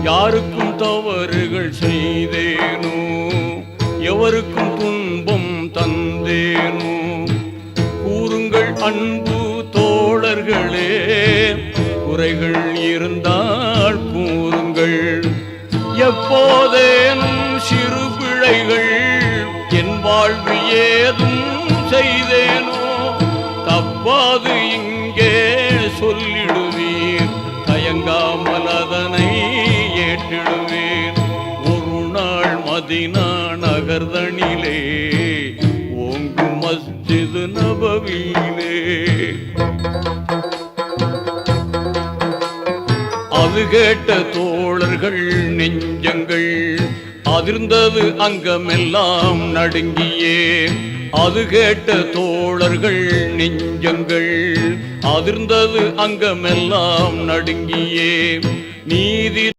யாருக்கும் தவறுகள் செய்தேனோ, எவருக்கும் துன்பம் தந்தேனோ, கூறுங்கள் அன்பு தோழர்களே, குறைகள் இருந்தால் கூறுங்கள். எப்போதேனும் சிறு பிழைகள் என் வாழ்வு ஏதும் செய்தேனோ, தப்பாது இங்கே சொல்லிடுவீர், தயங்காமல் அதனை ஏற்றிடுவேன். ஒரு நாள் மதீனா நகர்தனிலே ஓங்கும் மஸ்ஜிது நபவியிலே அது கேட்ட தோழர்கள் நெஞ்சங்கள் அதிர்ந்தது, அங்கமெல்லாம் நடுங்கியே. அது கேட்ட தோழர்கள் நெஞ்சங்கள் அதிர்ந்தது, அங்கமெல்லாம் நடுங்கியே. நீதி